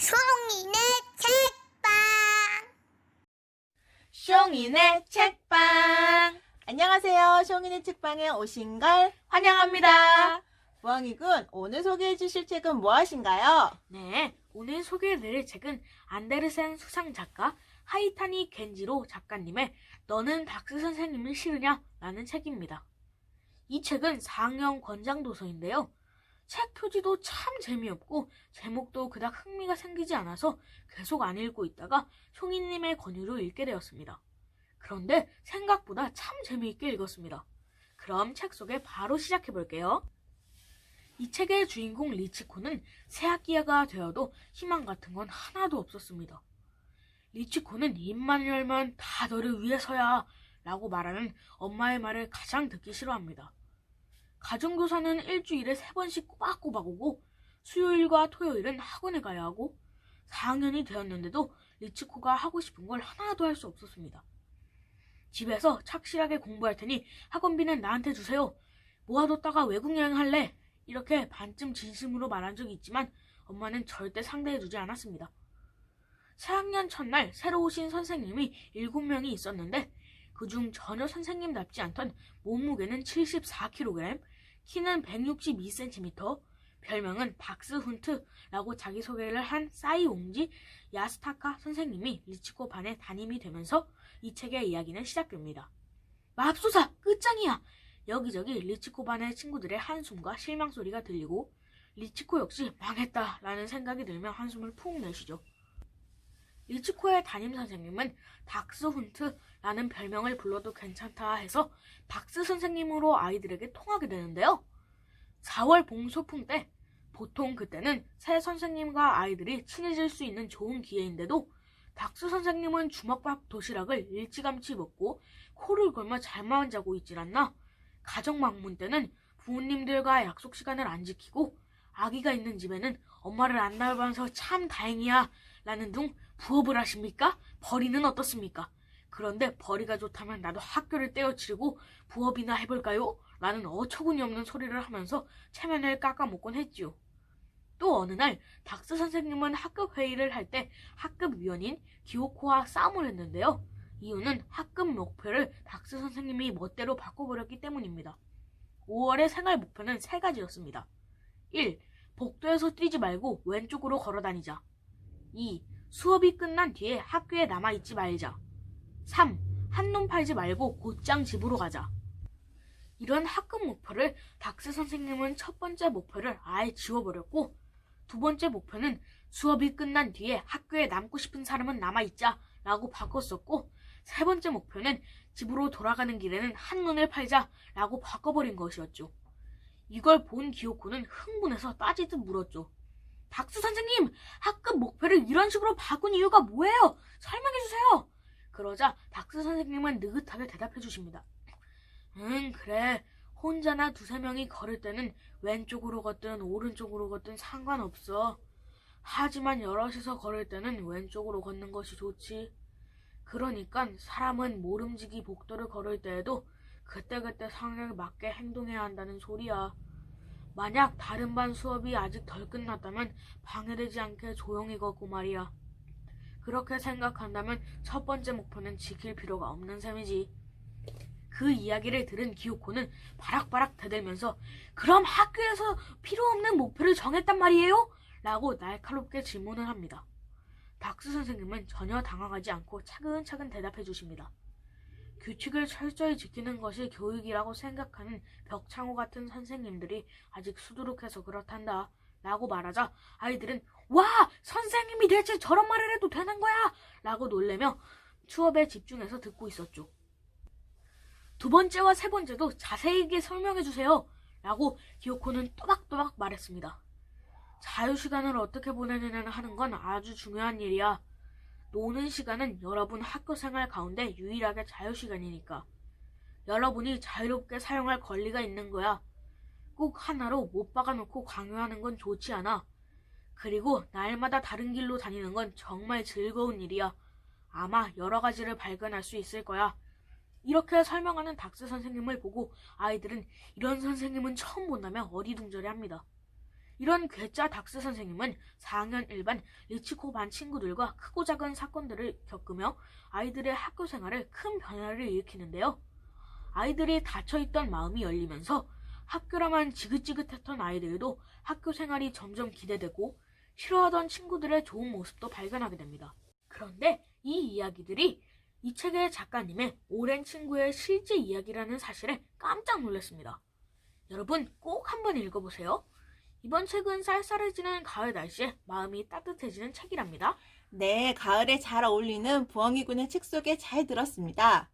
송이네 책방. 숑이네 책방. 안녕하세요. 숑이네 책방에 오신 걸 환영합니다. 부엉이군, 오늘 소개해 주실 책은 무엇인가요? 네, 오늘 소개해드릴 책은 안데르센 수상 작가 하이타니 겐지로 작가님의 너는 닥스 선생님이 싫으냐? 라는 책입니다. 이 책은 4학년 권장 도서인데요. 책 표지도 참 재미없고 제목도 그닥 흥미가 생기지 않아서 계속 안 읽고 있다가 송이님의 권유로 읽게 되었습니다. 그런데 생각보다 참 재미있게 읽었습니다. 그럼 책 소개 바로 시작해볼게요. 이 책의 주인공 리치코는 새학기가 되어도 희망 같은 건 하나도 없었습니다. 리치코는 입만 열면 다 너를 위해서야 라고 말하는 엄마의 말을 가장 듣기 싫어합니다. 가정교사는 일주일에 3번씩 꼬박꼬박 오고 수요일과 토요일은 학원에 가야 하고 4학년이 되었는데도 리치코가 하고 싶은 걸 하나도 할 수 없었습니다. 집에서 착실하게 공부할 테니 학원비는 나한테 주세요. 모아뒀다가 외국 여행할래. 이렇게 반쯤 진심으로 말한 적이 있지만 엄마는 절대 상대해주지 않았습니다. 4학년 첫날 새로 오신 선생님이 7명이 있었는데 그중 전혀 선생님답지 않던 몸무게는 74kg, 키는 162cm, 별명은 박스훈트라고 자기소개를 한 싸이옹지 야스타카 선생님이 리치코 반의 담임이 되면서 이 책의 이야기는 시작됩니다. 맙소사! 끝장이야! 여기저기 리치코 반의 친구들의 한숨과 실망소리가 들리고 리치코 역시 망했다 라는 생각이 들며 한숨을 푹 내쉬죠. 리치코의 담임선생님은 닥스훈트라는 별명을 불러도 괜찮다 해서 닥스 선생님으로 아이들에게 통하게 되는데요. 4월 봉소풍 때 보통 그때는 새 선생님과 아이들이 친해질 수 있는 좋은 기회인데도 닥스 선생님은 주먹밥 도시락을 일찌감치 먹고 코를 골며 잠만 자고 있질 않나 가정방문 때는 부모님들과 약속 시간을 안 지키고 아기가 있는 집에는 엄마를 안 닮아서 참 다행이야 라는 둥 부업을 하십니까? 벌이는 어떻습니까? 그런데 벌이가 좋다면 나도 학교를 떼어치르고 부업이나 해볼까요? 라는 어처구니 없는 소리를 하면서 체면을 깎아먹곤 했지요. 또 어느 날 닥스 선생님은 학급 회의를 할 때 학급 위원인 기호코와 싸움을 했는데요. 이유는 학급 목표를 닥스 선생님이 멋대로 바꿔버렸기 때문입니다. 5월의 생활 목표는 3가지였습니다. 1. 복도에서 뛰지 말고 왼쪽으로 걸어다니자. 2. 수업이 끝난 뒤에 학교에 남아있지 말자. 3. 한눈 팔지 말고 곧장 집으로 가자. 이런 학급 목표를 닥스 선생님은 첫 번째 목표를 아예 지워버렸고 두 번째 목표는 수업이 끝난 뒤에 학교에 남고 싶은 사람은 남아있자 라고 바꿨었고 세 번째 목표는 집으로 돌아가는 길에는 한눈을 팔자 라고 바꿔버린 것이었죠. 이걸 본 기호코는 흥분해서 따지듯 물었죠. 닥스 선생님, 학급 목표를 이런 식으로 바꾼 이유가 뭐예요? 설명해주세요. 그러자 닥스 선생님은 느긋하게 대답해 주십니다. 그래. 혼자나 2-3명이 걸을 때는 왼쪽으로 걷든 오른쪽으로 걷든 상관없어. 하지만 여럿이서 걸을 때는 왼쪽으로 걷는 것이 좋지. 그러니까 사람은 모름지기 복도를 걸을 때에도 그때그때 상황에 맞게 행동해야 한다는 소리야. 만약 다른 반 수업이 아직 덜 끝났다면 방해되지 않게 조용히 걷고 말이야. 그렇게 생각한다면 첫 번째 목표는 지킬 필요가 없는 셈이지. 그 이야기를 들은 기호코는 바락바락 대들면서 그럼 학교에서 필요 없는 목표를 정했단 말이에요? 라고 날카롭게 질문을 합니다. 닥스 선생님은 전혀 당황하지 않고 차근차근 대답해 주십니다. 규칙을 철저히 지키는 것이 교육이라고 생각하는 벽창호 같은 선생님들이 아직 수두룩해서 그렇단다 라고 말하자 아이들은 와! 선생님이 대체 저런 말을 해도 되는 거야! 라고 놀래며 수업에 집중해서 듣고 있었죠. 두 번째와 세 번째도 자세하게 설명해 주세요 라고 기호코는 또박또박 말했습니다. 자유시간을 어떻게 보내느냐 하는 건 아주 중요한 일이야. 노는 시간은 여러분 학교생활 가운데 유일하게 자유시간이니까. 여러분이 자유롭게 사용할 권리가 있는 거야. 꼭 하나로 못 박아놓고 강요하는 건 좋지 않아. 그리고 날마다 다른 길로 다니는 건 정말 즐거운 일이야. 아마 여러 가지를 발견할 수 있을 거야. 이렇게 설명하는 닥스 선생님을 보고 아이들은 이런 선생님은 처음 본다며 어리둥절해합니다. 이런 괴짜 닥스 선생님은 4학년 일반 리치코 반 친구들과 크고 작은 사건들을 겪으며 아이들의 학교 생활에 큰 변화를 일으키는데요. 아이들이 닫혀있던 마음이 열리면서 학교라만 지긋지긋했던 아이들도 학교 생활이 점점 기대되고 싫어하던 친구들의 좋은 모습도 발견하게 됩니다. 그런데 이 이야기들이 이 책의 작가님의 오랜 친구의 실제 이야기라는 사실에 깜짝 놀랐습니다. 여러분 꼭 한번 읽어보세요. 이번 책은 쌀쌀해지는 가을 날씨에 마음이 따뜻해지는 책이랍니다. 네, 가을에 잘 어울리는 부엉이 군의 책 소개 잘 들었습니다.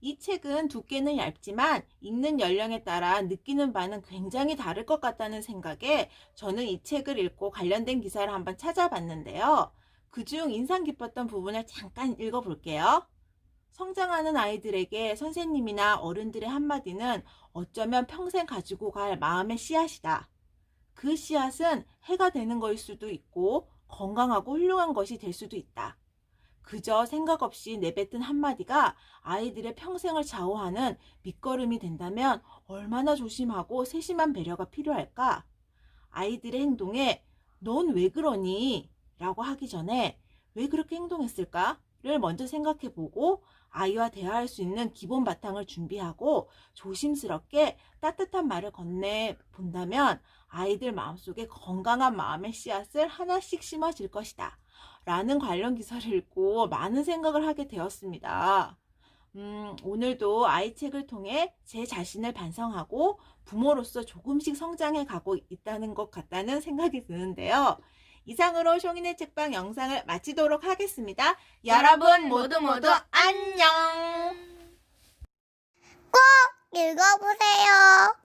이 책은 두께는 얇지만 읽는 연령에 따라 느끼는 바는 굉장히 다를 것 같다는 생각에 저는 이 책을 읽고 관련된 기사를 한번 찾아봤는데요. 그중 인상 깊었던 부분을 잠깐 읽어볼게요. 성장하는 아이들에게 선생님이나 어른들의 한마디는 어쩌면 평생 가지고 갈 마음의 씨앗이다. 그 씨앗은 해가 되는 것일 수도 있고 건강하고 훌륭한 것이 될 수도 있다. 그저 생각 없이 내뱉은 한마디가 아이들의 평생을 좌우하는 밑거름이 된다면 얼마나 조심하고 세심한 배려가 필요할까? 아이들의 행동에 넌 왜 그러니? 라고 하기 전에 왜 그렇게 행동했을까? 를 먼저 생각해보고 아이와 대화할 수 있는 기본 바탕을 준비하고 조심스럽게 따뜻한 말을 건네본다면 아이들 마음속에 건강한 마음의 씨앗을 하나씩 심어질 것이다. 라는 관련 기사를 읽고 많은 생각을 하게 되었습니다. 오늘도 아이 책을 통해 제 자신을 반성하고 부모로서 조금씩 성장해 가고 있다는 것 같다는 생각이 드는데요. 이상으로 숑이네 책방 영상을 마치도록 하겠습니다. 여러분 모두 안녕! 읽어보세요.